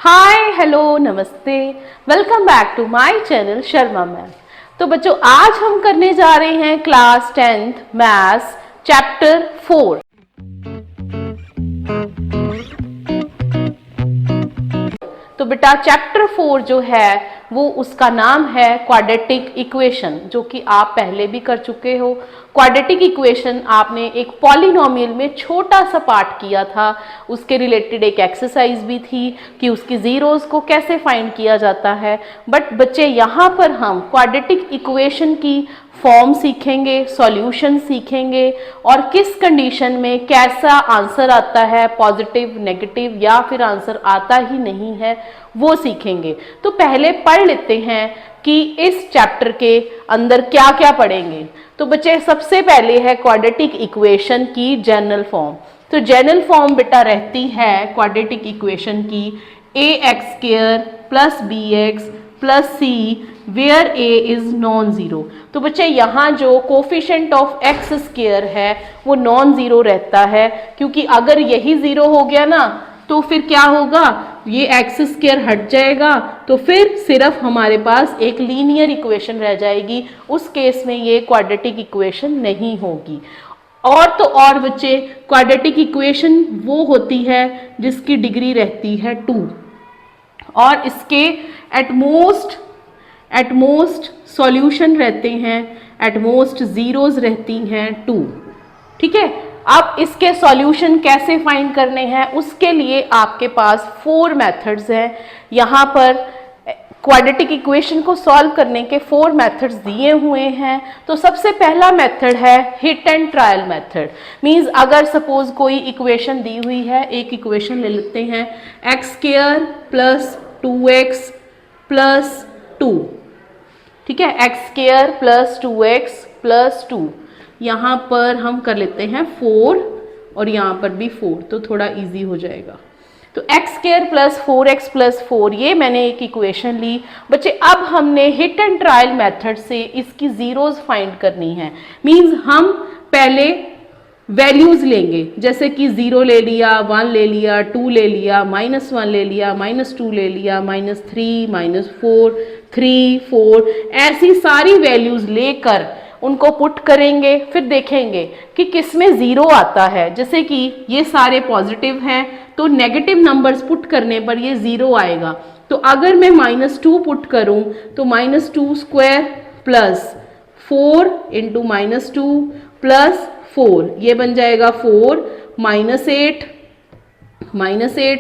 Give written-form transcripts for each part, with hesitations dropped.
हाय hello नमस्ते, welcome back to my channel Sharma ma'am. तो बच्चों आज हम करने जा रहे हैं क्लास 10th मैथ्स चैप्टर 4। तो बेटा चैप्टर 4 जो है वो उसका नाम है क्वाड्रेटिक इक्वेशन, जो कि आप पहले भी कर चुके हो। क्वाड्रेटिक इक्वेशन आपने एक पॉलिनोमियल में छोटा सा पार्ट किया था, उसके रिलेटेड एक एक्सरसाइज भी थी कि उसकी जीरोस को कैसे फाइंड किया जाता है। बट बच्चे यहाँ पर हम क्वाड्रेटिक इक्वेशन की फॉर्म सीखेंगे, सॉल्यूशन सीखेंगे और किस कंडीशन में कैसा आंसर आता है, पॉजिटिव नेगेटिव या फिर आंसर आता ही नहीं है, वो सीखेंगे। तो पहले पढ़ लेते हैं कि इस चैप्टर के अंदर क्या क्या पढ़ेंगे। तो बच्चे सबसे पहले है क्वाड्रेटिक इक्वेशन की जनरल फॉर्म। तो जनरल फॉर्म बेटा रहती है क्वाड्रेटिक इक्वेशन की ax² + bx + c where a is non zero. तो बच्चे यहाँ जो कोफिशिएंट ऑफ x² है वो नॉन जीरो रहता है, क्योंकि अगर यही जीरो हो गया ना तो फिर क्या होगा, ये x² हट जाएगा तो फिर सिर्फ हमारे पास एक लीनियर इक्वेशन रह जाएगी। उस केस में ये क्वाड्रेटिक इक्वेशन नहीं होगी। और तो और बच्चे क्वाड्रेटिक इक्वेशन वो होती है जिसकी डिग्री रहती है 2 और इसके एटमोस्ट सॉल्यूशन रहते हैं, एटमोस्ट जीरोस रहती हैं 2। ठीक है, अब इसके सॉल्यूशन कैसे फाइंड करने हैं उसके लिए आपके पास 4 मेथड्स हैं। यहाँ पर क्वाड्रेटिक इक्वेशन को सॉल्व करने के 4 मेथड्स दिए हुए हैं। तो सबसे पहला मेथड है hit and trial method. Means अगर सपोज कोई इक्वेशन दी हुई है, एक इक्वेशन ले लेते हैं x² + 2x + 2। ठीक है, x² + 2x + 2। यहाँ पर हम कर लेते हैं 4 और यहाँ पर भी 4, तो थोड़ा इजी हो जाएगा। तो x² + 4x + 4 ये मैंने एक इक्वेशन ली। बच्चे अब हमने हिट एंड ट्रायल मेथड से इसकी जीरोस फाइंड करनी है। मींस हम पहले वैल्यूज लेंगे, जैसे कि 0 ले लिया, 1 ले लिया, 2 ले लिया, -1 ले लिया, -2 ले लिया, -3, -4, 3, 4, ऐसी सारी वैल्यूज लेकर उनको पुट करेंगे। फिर देखेंगे कि किस में जीरो आता है। जैसे कि ये सारे पॉजिटिव हैं तो नेगेटिव नंबर्स पुट करने पर ये जीरो आएगा। तो अगर मैं -2 पुट करूं तो -2² + 4 × -2 + 4 ये बन जाएगा 4 -8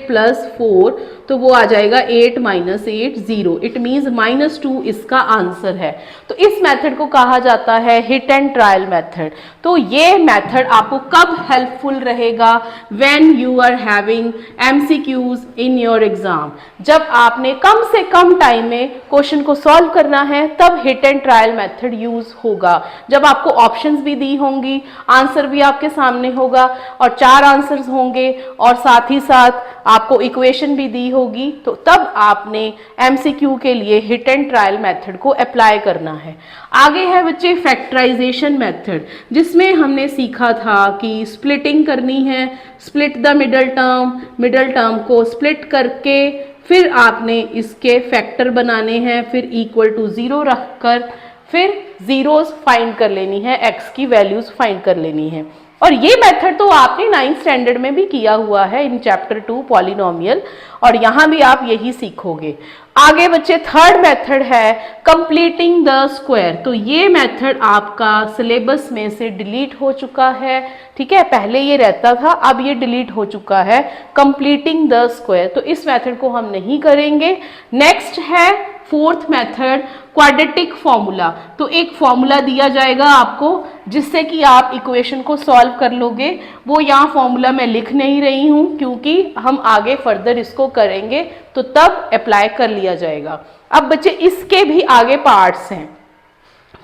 + 4 तो वो आ जाएगा 8 - 8 0। इट मीन्स -2 इसका आंसर है। तो इस मेथड को कहा जाता है हिट एंड ट्रायल मेथड। तो ये मेथड आपको कब हेल्पफुल रहेगा, when you are having MCQs in your exam. जब आपने कम से कम टाइम में क्वेश्चन को सॉल्व करना है तब hit and trial method use होगा। जब आपको ऑप्शंस भी दी होंगी, आंसर भी आपके सामने होगा और 4 आंसर्स होंगे और साथ ही साथ आपको इक्वेशन भी दी होगी, तो तब आपने MCQ के लिए हिट एंड ट्रायल मेथड को अप्लाई करना है। आगे है बच्चे फैक्टराइजेशन मेथड, जिसमें हमने सीखा था कि स्प्लिटिंग करनी है। स्प्लिट द मिडल टर्म को स्प्लिट करके फिर आपने इसके फैक्टर बनाने हैं, फिर = 0 रखकर फिर जीरोस फाइंड कर लेनी है, x की वैल्यूज फाइंड कर लेनी है। और ये मेथड तो आपने 9th स्टैंडर्ड में भी किया हुआ है इन चैप्टर 2 पॉलिनोमियल, और यहाँ भी आप यही सीखोगे। आगे बच्चे थर्ड मेथड है कंप्लीटिंग द स्क्वायर। तो ये मेथड आपका सिलेबस में से डिलीट हो चुका है। ठीक है, पहले ये रहता था, अब ये डिलीट हो चुका है कंप्लीटिंग द स्क्वायर। तो इस मेथड को हम नहीं करेंगे। नेक्स्ट है 4th मेथड क्वाड्रेटिक फॉर्मूला। तो एक फॉर्मूला दिया जाएगा आपको जिससे कि आप इक्वेशन को सॉल्व कर लोगे। वो यहाँ फॉर्मूला मैं लिख नहीं रही हूँ क्योंकि हम आगे फर्दर इसको करेंगे तो तब अप्लाई कर लिया जाएगा। अब बच्चे इसके भी आगे पार्ट्स हैं।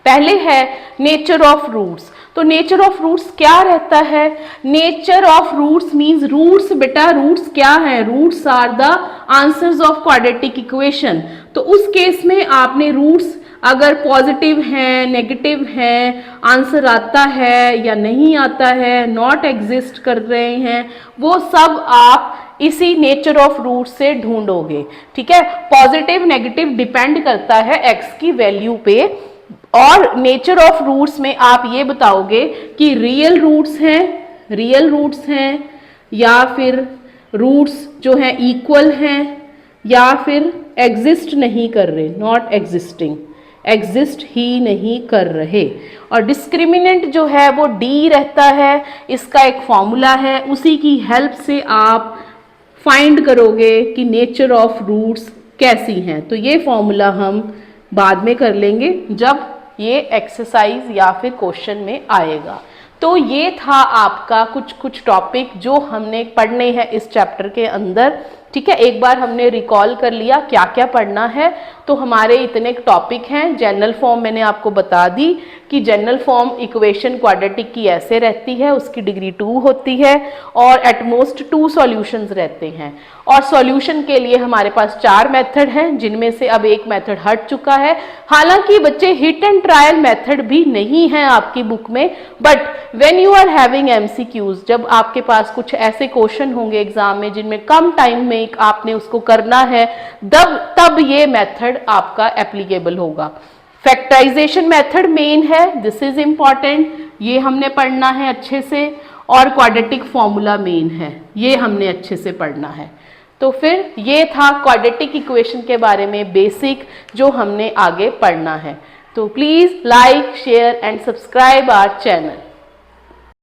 पहले है नेचर ऑफ रूट्स। तो नेचर ऑफ रूट्स क्या रहता है? Nature of roots means roots, बेटा रूट्स क्या है? Roots are the answers of quadratic equation. तो उस केस में आपने रूट्स अगर पॉजिटिव हैं, नेगेटिव हैं, आंसर आता है या नहीं आता है, नॉट एग्जिस्ट कर रहे हैं, वो सब आप इसी नेचर ऑफ रूट से ढूंढोगे। ठीक है, पॉजिटिव नेगेटिव डिपेंड करता है एक्स की वैल्यू पे, और नेचर ऑफ रूट्स में आप ये बताओगे कि रियल रूट्स हैं या फिर रूट्स जो हैं इक्वल हैं या फिर एग्जिस्ट नहीं कर रहे, नॉट एग्जिस्टिंग, एग्जिस्ट ही नहीं कर रहे। और डिस्क्रिमिनेंट जो है वो डी रहता है, इसका एक फॉर्मूला है, उसी की हेल्प से आप फाइंड करोगे कि नेचर ऑफ रूट्स कैसी हैं। तो ये फॉर्मूला हम बाद में कर लेंगे जब ये एक्सरसाइज या फिर क्वेश्चन में आएगा। तो ये था आपका कुछ टॉपिक जो हमने पढ़ने हैं इस चैप्टर के अंदर। ठीक है, एक बार हमने रिकॉल कर लिया क्या क्या पढ़ना है। तो हमारे इतने टॉपिक हैं। जनरल फॉर्म मैंने आपको बता दी कि जनरल फॉर्म इक्वेशन क्वाड्रेटिक की ऐसे रहती है, उसकी डिग्री 2 होती है और एटमोस्ट 2 सॉल्यूशंस रहते हैं। और सॉल्यूशन के लिए हमारे पास 4 मेथड हैं, जिनमें से अब एक मेथड हट चुका है। हालांकि बच्चे हिट एंड ट्रायल मेथड भी नहीं है आपकी बुक में, but when you are having MCQs, जब आपके पास कुछ ऐसे क्वेश्चन होंगे एग्जाम में जिनमें कम टाइम में आपने उसको करना है, तब ये मेथड आपका एप्लीकेबल होगा। फैक्टराइजेशन मेथड मेन है, दिस इज इंपॉर्टेंट, ये हमने पढ़ना है अच्छे से। और क्वाड्रेटिक फॉर्मूला मेन है, ये हमने अच्छे से पढ़ना है। तो फिर ये था क्वाड्रेटिक इक्वेशन के बारे में बेसिक जो हमने आगे पढ़ना है। तो please like share and subscribe our channel.